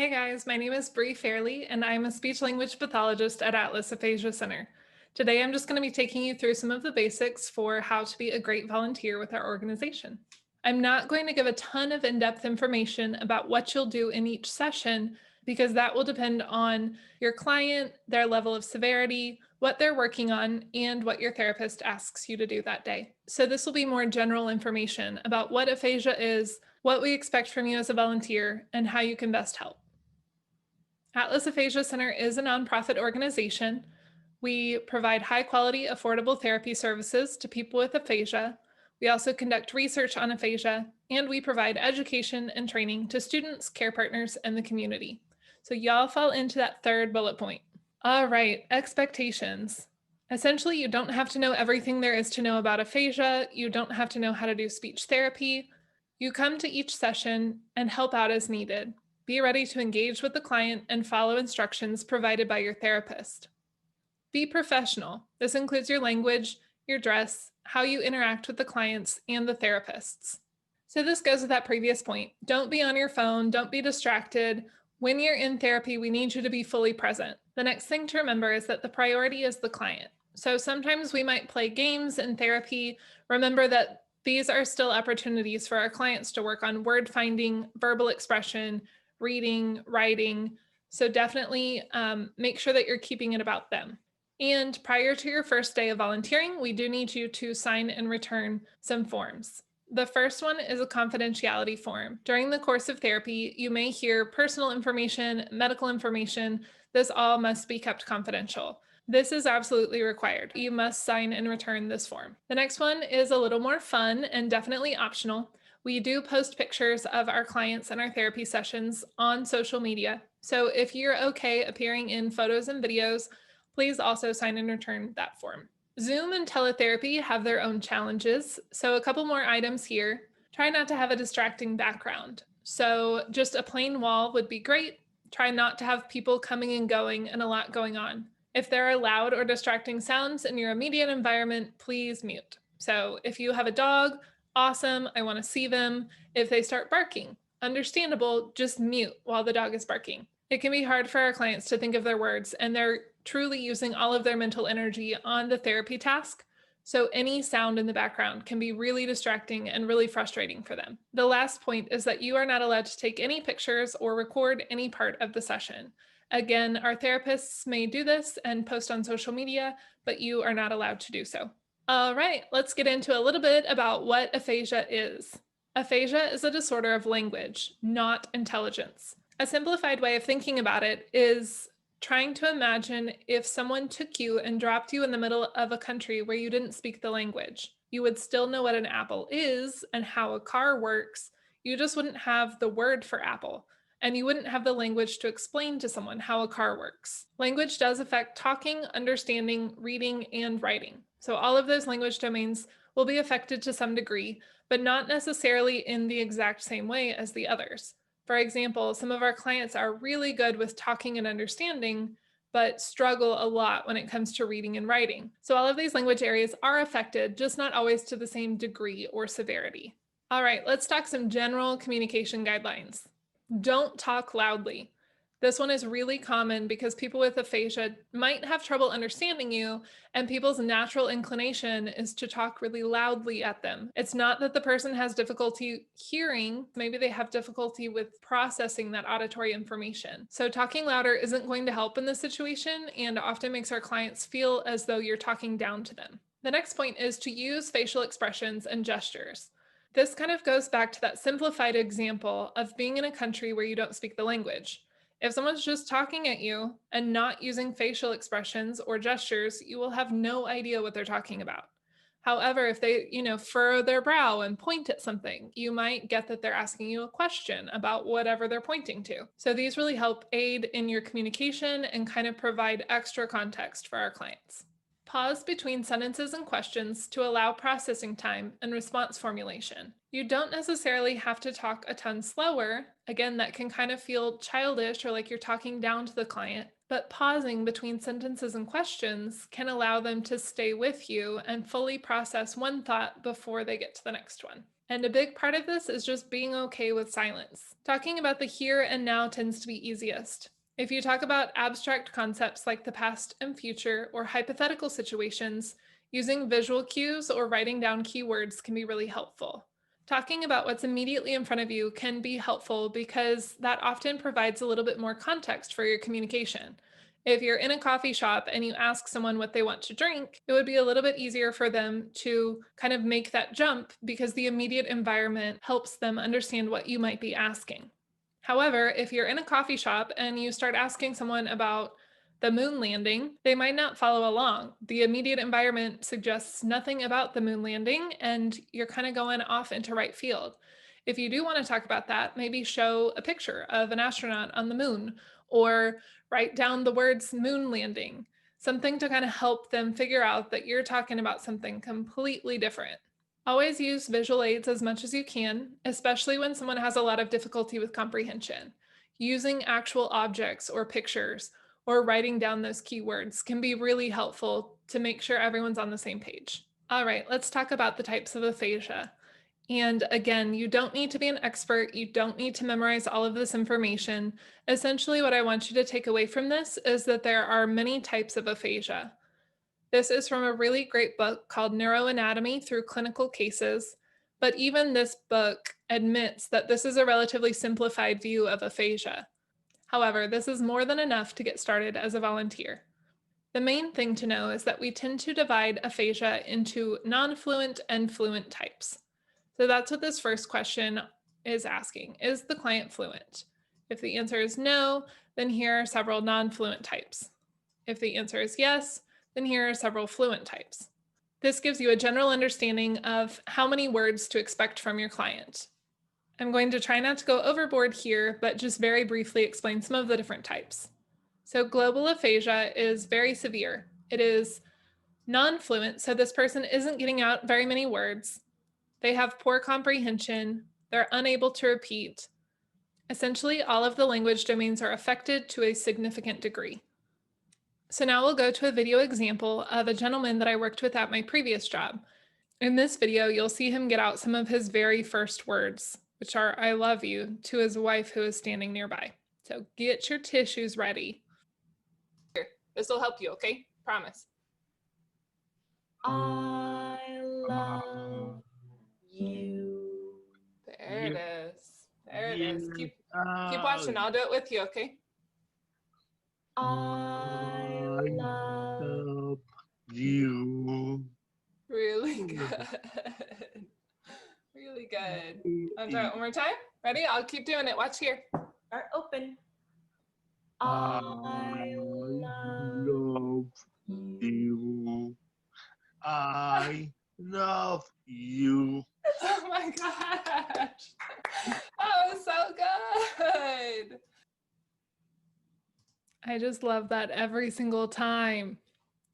Hey guys, my name is Bree Fairley, and I'm a speech language pathologist at Atlas Aphasia Center. Today, I'm just going to be taking you through some of the basics for how to be a great volunteer with our organization. I'm not going to give a ton of in-depth information about what you'll do in each session because that will depend on your client, their level of severity, what they're working on, and what your therapist asks you to do that day. So this will be more general information about what aphasia is, what we expect from you as a volunteer, and how you can best help. Atlas Aphasia Center is a nonprofit organization. We provide high quality, affordable therapy services to people with aphasia. We also conduct research on aphasia, and we provide education and training to students, care partners, and the community. So, y'all fall into that third bullet point. All right, expectations. Essentially, you don't have to know everything there is to know about aphasia. You don't have to know how to do speech therapy. You come to each session and help out as needed. Be ready to engage with the client and follow instructions provided by your therapist. Be professional. This includes your language, your dress, how you interact with the clients and the therapists. So this goes with that previous point. Don't be on your phone. Don't be distracted. When you're in therapy, we need you to be fully present. The next thing to remember is that the priority is the client. So sometimes we might play games in therapy. Remember that these are still opportunities for our clients to work on word finding, verbal expression, reading, writing. So definitely make sure that you're keeping it about them. And prior to your first day of volunteering, we do need you to sign and return some forms. The first one is a confidentiality form. During the course of therapy, you may hear personal information, medical information. This all must be kept confidential. This is absolutely required. You must sign and return this form. The next one is a little more fun and definitely optional. We do post pictures of our clients and our therapy sessions on social media. So if you're okay appearing in photos and videos, please also sign and return that form. Zoom and teletherapy have their own challenges. So a couple more items here. Try not to have a distracting background. So just a plain wall would be great. Try not to have people coming and going and a lot going on. If there are loud or distracting sounds in your immediate environment, please mute. So if you have a dog, awesome, I want to see them. If they start barking, understandable, just mute while the dog is barking. It can be hard for our clients to think of their words, and they're truly using all of their mental energy on the therapy task. So any sound in the background can be really distracting and really frustrating for them. The last point is that you are not allowed to take any pictures or record any part of the session. Again, our therapists may do this and post on social media, but you are not allowed to do so. All right, let's get into a little bit about what aphasia is. Aphasia is a disorder of language, not intelligence. A simplified way of thinking about it is trying to imagine if someone took you and dropped you in the middle of a country where you didn't speak the language. You would still know what an apple is and how a car works. You just wouldn't have the word for apple, and you wouldn't have the language to explain to someone how a car works. Language does affect talking, understanding, reading, and writing. So all of those language domains will be affected to some degree, but not necessarily in the exact same way as the others. For example, some of our clients are really good with talking and understanding, but struggle a lot when it comes to reading and writing. So all of these language areas are affected, just not always to the same degree or severity. All right, let's talk some general communication guidelines. Don't talk loudly. This one is really common because people with aphasia might have trouble understanding you, and people's natural inclination is to talk really loudly at them. It's not that the person has difficulty hearing, maybe they have difficulty with processing that auditory information. So talking louder isn't going to help in this situation and often makes our clients feel as though you're talking down to them. The next point is to use facial expressions and gestures. This kind of goes back to that simplified example of being in a country where you don't speak the language. If someone's just talking at you and not using facial expressions or gestures, you will have no idea what they're talking about. However, if they, furrow their brow and point at something, you might get that they're asking you a question about whatever they're pointing to. So these really help aid in your communication and kind of provide extra context for our clients. Pause between sentences and questions to allow processing time and response formulation. You don't necessarily have to talk a ton slower. Again, that can kind of feel childish or like you're talking down to the client, but pausing between sentences and questions can allow them to stay with you and fully process one thought before they get to the next one. And a big part of this is just being okay with silence. Talking about the here and now tends to be easiest. If you talk about abstract concepts like the past and future or hypothetical situations, using visual cues or writing down keywords can be really helpful. Talking about what's immediately in front of you can be helpful because that often provides a little bit more context for your communication. If you're in a coffee shop and you ask someone what they want to drink, it would be a little bit easier for them to kind of make that jump because the immediate environment helps them understand what you might be asking. However, if you're in a coffee shop and you start asking someone about the moon landing, they might not follow along. The immediate environment suggests nothing about the moon landing, and you're kind of going off into right field. If you do want to talk about that, maybe show a picture of an astronaut on the moon or write down the words moon landing, something to kind of help them figure out that you're talking about something completely different. Always use visual aids as much as you can, especially when someone has a lot of difficulty with comprehension. Using actual objects or pictures or writing down those keywords can be really helpful to make sure everyone's on the same page. All right, let's talk about the types of aphasia. And again, you don't need to be an expert. You don't need to memorize all of this information. Essentially, what I want you to take away from this is that there are many types of aphasia. This is from a really great book called Neuroanatomy Through Clinical Cases. But even this book admits that this is a relatively simplified view of aphasia. However, this is more than enough to get started as a volunteer. The main thing to know is that we tend to divide aphasia into non-fluent and fluent types. So that's what this first question is asking. Is the client fluent? If the answer is no, then here are several non-fluent types. If the answer is yes, then here are several fluent types. This gives you a general understanding of how many words to expect from your client. I'm going to try not to go overboard here, but just very briefly explain some of the different types. So global aphasia is very severe. It is non-fluent, so this person isn't getting out very many words. They have poor comprehension. They're unable to repeat. Essentially, all of the language domains are affected to a significant degree. So now we'll go to a video example of a gentleman that I worked with at my previous job. In this video, you'll see him get out some of his very first words, which are "I love you," to his wife who is standing nearby. So get your tissues ready. Here, this will help you, okay? Promise. I love you. There it is. There it is. Keep watching. I'll do it with you, okay? I love you. Really good. Really good. I'll try it one more time. Ready? I'll keep doing it. Watch here. are open. I love you. I love you. Oh my gosh. That was so good. I just love that every single time.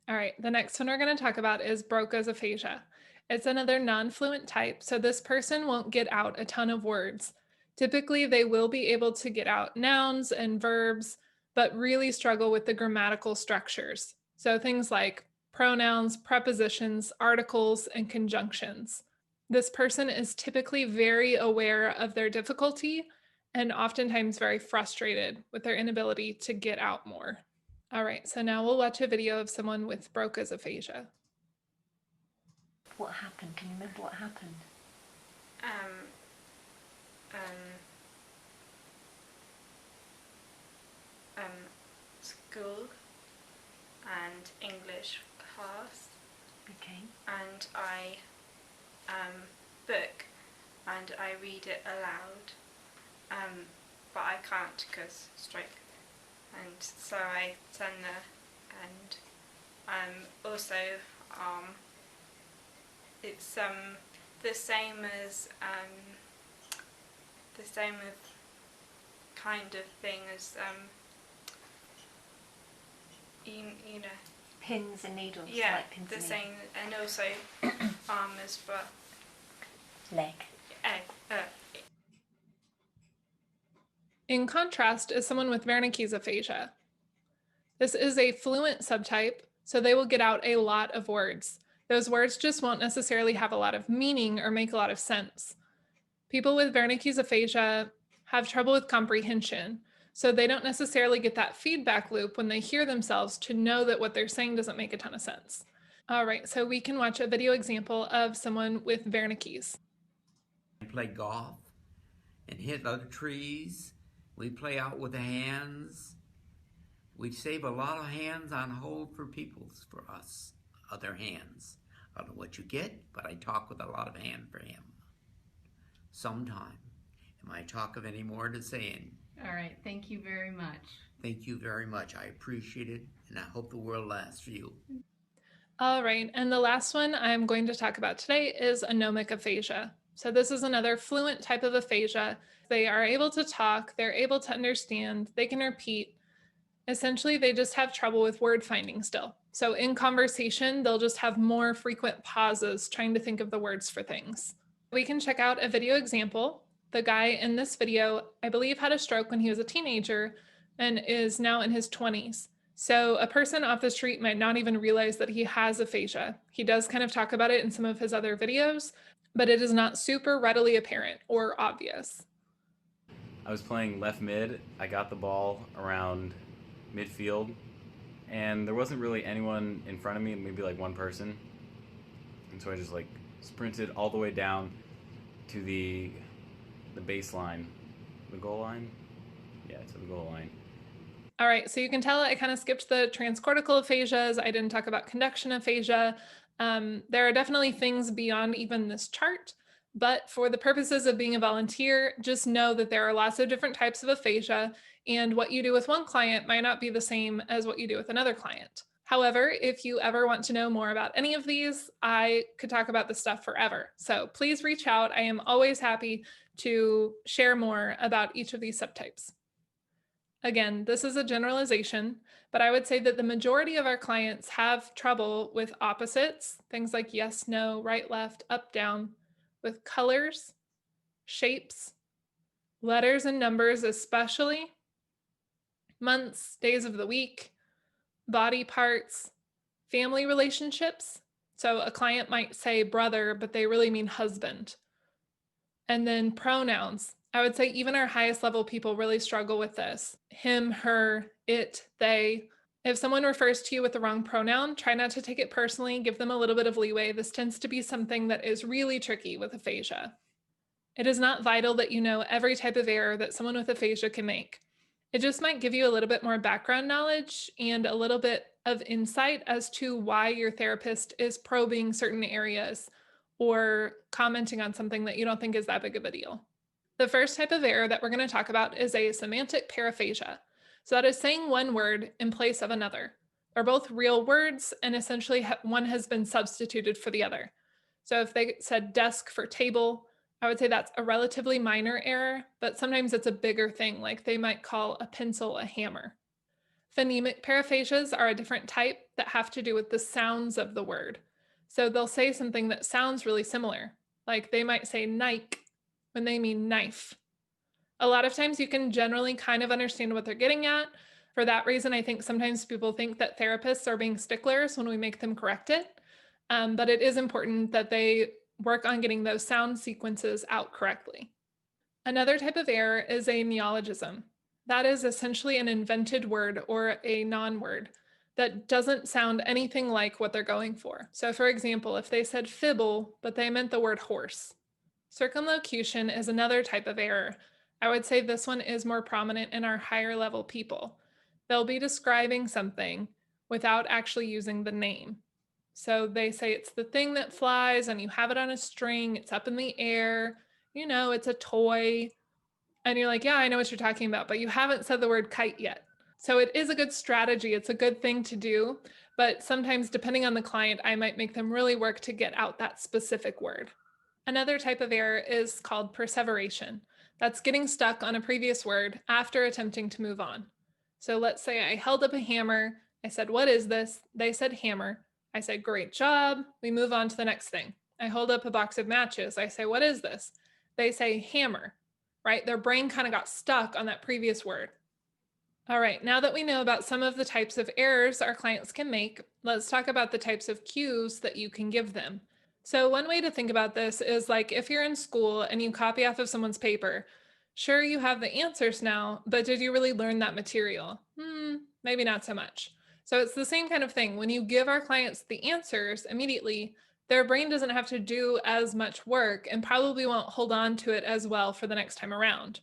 All right, the next one we're going to talk about is Broca's aphasia. It's another non-fluent type, so this person won't get out a ton of words. Typically, they will be able to get out nouns and verbs, but really struggle with the grammatical structures. So things like pronouns, prepositions, articles, and conjunctions. This person is typically very aware of their difficulty and oftentimes very frustrated with their inability to get out more. All right, so now we'll watch a video of someone with Broca's aphasia. What happened? Can you remember what happened? School and English class, Okay. and I book and I read it aloud, but I can't because stroke, and so I turn and also it's the same as the same with kind of thing as you know, Pins and needles. yeah, Like pins the and same, and also as for leg. In contrast is someone with Wernicke's aphasia. This is a fluent subtype, so they will get out a lot of words. Those words just won't necessarily have a lot of meaning or make a lot of sense. People with Wernicke's aphasia have trouble with comprehension, so they don't necessarily get that feedback loop when they hear themselves to know that what they're saying doesn't make a ton of sense. All right, so we can watch a video example of someone with Wernicke's. We play golf and hit other trees. We play out with the hands. We save a lot of hands on hold for us, other hands. I don't know what you get, but I talk with a lot of hand for him. Sometime. Am I talk of any more to saying? All right, thank you very much. Thank you very much. I appreciate it, and I hope the world lasts for you. All right, and the last one I'm going to talk about today is anomic aphasia. So this is another fluent type of aphasia. They are able to talk, they're able to understand, they can repeat. Essentially, they just have trouble with word finding still. So in conversation, they'll just have more frequent pauses trying to think of the words for things. We can check out a video example. The guy in this video, I believe, had a stroke when he was a teenager and is now in his 20s. So a person off the street might not even realize that he has aphasia. He does kind of talk about it in some of his other videos, but it is not super readily apparent or obvious. I was playing left mid. I got the ball around midfield, and there wasn't really anyone in front of me, maybe like one person. And so I just like sprinted all the way down to the baseline, the goal line. Yeah, to the goal line. All right, so you can tell I kind of skipped the transcortical aphasias. I didn't talk about conduction aphasia. There are definitely things beyond even this chart, but for the purposes of being a volunteer, just know that there are lots of different types of aphasia, and what you do with one client might not be the same as what you do with another client. However, if you ever want to know more about any of these, I could talk about this stuff forever. So please reach out. I am always happy to share more about each of these subtypes. Again, this is a generalization, but I would say that the majority of our clients have trouble with opposites, things like yes, no, right, left, up, down, with colors, shapes, letters and numbers especially, months, days of the week, body parts, family relationships. So a client might say brother, but they really mean husband. And then pronouns. I would say even our highest level people really struggle with this. Him, her, it, they. If someone refers to you with the wrong pronoun, try not to take it personally, give them a little bit of leeway. This tends to be something that is really tricky with aphasia. It is not vital that you know every type of error that someone with aphasia can make. It just might give you a little bit more background knowledge and a little bit of insight as to why your therapist is probing certain areas or commenting on something that you don't think is that big of a deal. The first type of error that we're going to talk about is a semantic paraphasia. So that is saying one word in place of another. They're both real words, and essentially one has been substituted for the other. So if they said desk for table, I would say that's a relatively minor error, but sometimes it's a bigger thing, like they might call a pencil a hammer. Phonemic paraphasias are a different type that have to do with the sounds of the word. So they'll say something that sounds really similar, like they might say Nike when they mean knife. A lot of times you can generally kind of understand what they're getting at. For that reason, I think sometimes people think that therapists are being sticklers when we make them correct it. But it is important that they work on getting those sound sequences out correctly. Another type of error is a neologism. That is essentially an invented word or a non-word that doesn't sound anything like what they're going for. So for example, if they said fibble, but they meant the word horse. Circumlocution is another type of error. I would say this one is more prominent in our higher level people. They'll be describing something without actually using the name. So they say it's the thing that flies and you have it on a string, it's up in the air, you know, it's a toy. And you're like, yeah, I know what you're talking about, but you haven't said the word kite yet. So it is a good strategy. It's a good thing to do. But sometimes, depending on the client, I might make them really work to get out that specific word. Another type of error is called perseveration. That's getting stuck on a previous word after attempting to move on. So let's say I held up a hammer. I said, what is this? They said hammer. I said, great job. We move on to the next thing. I hold up a box of matches. I say, what is this? They say hammer, right? Their brain kind of got stuck on that previous word. All right, now that we know about some of the types of errors our clients can make, let's talk about the types of cues that you can give them. So one way to think about this is like if you're in school and you copy off of someone's paper, sure, you have the answers now, but did you really learn that material? Maybe not so much. So it's the same kind of thing. When you give our clients the answers immediately, their brain doesn't have to do as much work and probably won't hold on to it as well for the next time around.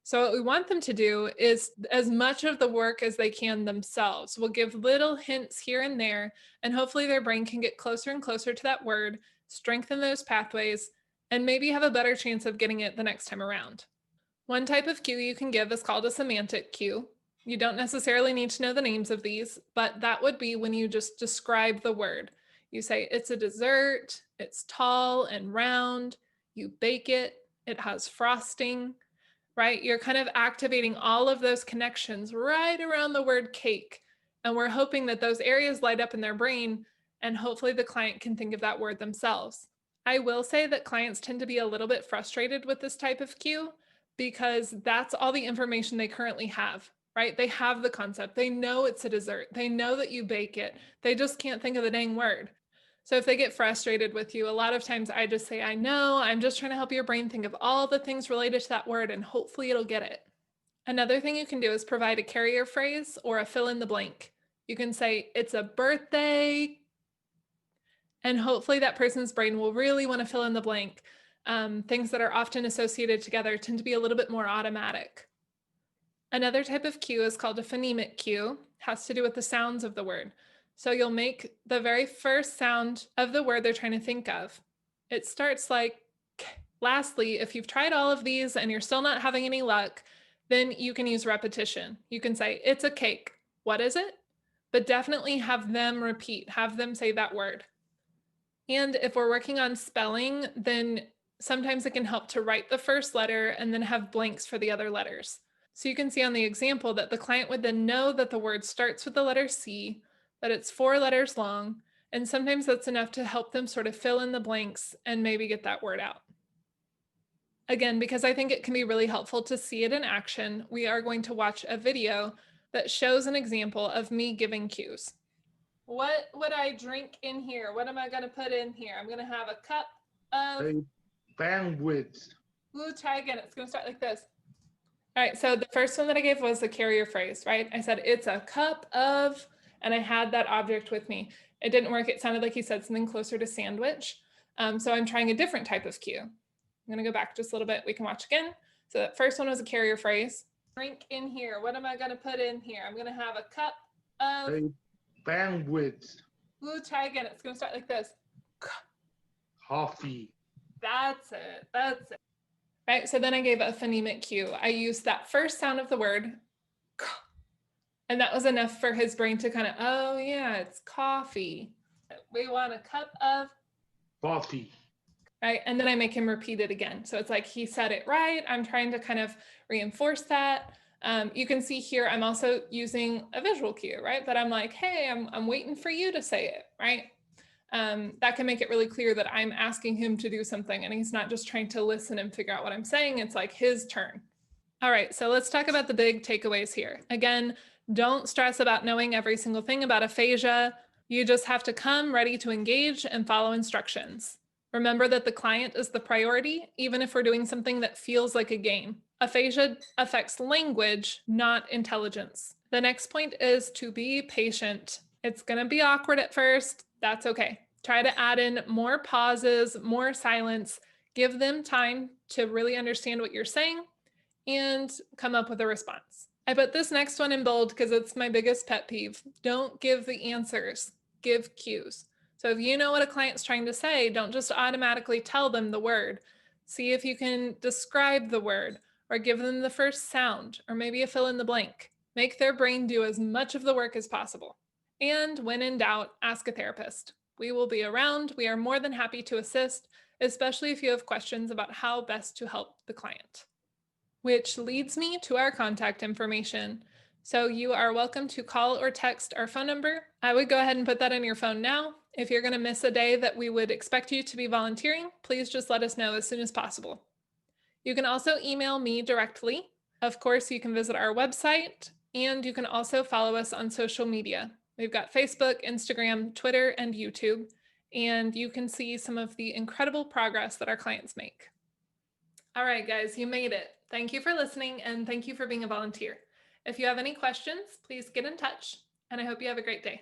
So what we want them to do is as much of the work as they can themselves. We'll give little hints here and there, and hopefully their brain can get closer and closer to that word, strengthen those pathways, and maybe have a better chance of getting it the next time around. One type of cue you can give is called a semantic cue. You don't necessarily need to know the names of these, but that would be when you just describe the word. You say, it's a dessert, it's tall and round, you bake it, it has frosting, right? You're kind of activating all of those connections right around the word cake. And we're hoping that those areas light up in their brain, and hopefully the client can think of that word themselves. I will say that clients tend to be a little bit frustrated with this type of cue because that's all the information they currently have, right? They have the concept. They know it's a dessert. They know that you bake it. They just can't think of the dang word. So if they get frustrated with you, a lot of times I just say, I know, I'm just trying to help your brain think of all the things related to that word and hopefully it'll get it. Another thing you can do is provide a carrier phrase or a fill in the blank. You can say, it's a birthday, and hopefully that person's brain will really want to fill in the blank. Things that are often associated together tend to be a little bit more automatic. Another type of cue is called a phonemic cue, has to do with the sounds of the word. So you'll make the very first sound of the word they're trying to think of. It starts like k. Lastly, if you've tried all of these and you're still not having any luck, then you can use repetition. You can say, it's a cake. What is it? But definitely have them repeat, have them say that word. And if we're working on spelling, then sometimes it can help to write the first letter and then have blanks for the other letters. So you can see on the example that the client would then know that the word starts with the letter C, that it's 4 letters long, and sometimes that's enough to help them sort of fill in the blanks and maybe get that word out. Again, because I think it can be really helpful to see it in action, we are going to watch a video that shows an example of me giving cues. What would I drink in here? What am I going to put in here? I'm going to have a cup of... A bandwidth. Ooh, try again. It's going to start like this. All right, so the first one that I gave was the carrier phrase, right? I said, it's a cup of, and I had that object with me. It didn't work. It sounded like he said something closer to sandwich. So I'm trying a different type of cue. I'm going to go back just a little bit. We can watch again. So that first one was a carrier phrase. Drink in here. What am I going to put in here? I'm going to have a cup of... A bandwidth. Ooh, try again. It's going to start like this. Coffee. That's it. That's it. Right. So then I gave a phonemic cue. I used that first sound of the word, and that was enough for his brain to kind of, oh yeah, it's coffee. We want a cup of Coffee. right. And then I make him repeat it again. So it's like he said it right. I'm trying to kind of reinforce that. You can see here, I'm also using a visual cue, right? That I'm like, hey, I'm waiting for you to say it, right? That can make it really clear that I'm asking him to do something and he's not just trying to listen and figure out what I'm saying. It's like his turn. All right, so let's talk about the big takeaways here. Again, don't stress about knowing every single thing about aphasia. You just have to come ready to engage and follow instructions. Remember that the client is the priority, even if we're doing something that feels like a game. Aphasia affects language, not intelligence. The next point is to be patient. It's going to be awkward at first. That's okay. Try to add in more pauses, more silence. Give them time to really understand what you're saying and come up with a response. I put this next one in bold because it's my biggest pet peeve. Don't give the answers, give cues. So if you know what a client's trying to say, don't just automatically tell them the word. See if you can describe the word or give them the first sound or maybe a fill in the blank. Make their brain do as much of the work as possible. And when in doubt, ask a therapist. We will be around. We are more than happy to assist, especially if you have questions about how best to help the client. Which leads me to our contact information. So you are welcome to call or text our phone number. I would go ahead and put that in your phone now. If you're going to miss a day that we would expect you to be volunteering, please just let us know as soon as possible. You can also email me directly. Of course, you can visit our website, and you can also follow us on social media. We've got Facebook, Instagram, Twitter, and YouTube. and you can see some of the incredible progress that our clients make. All right, guys, you made it. Thank you for listening, and thank you for being a volunteer. If you have any questions, please get in touch, and I hope you have a great day.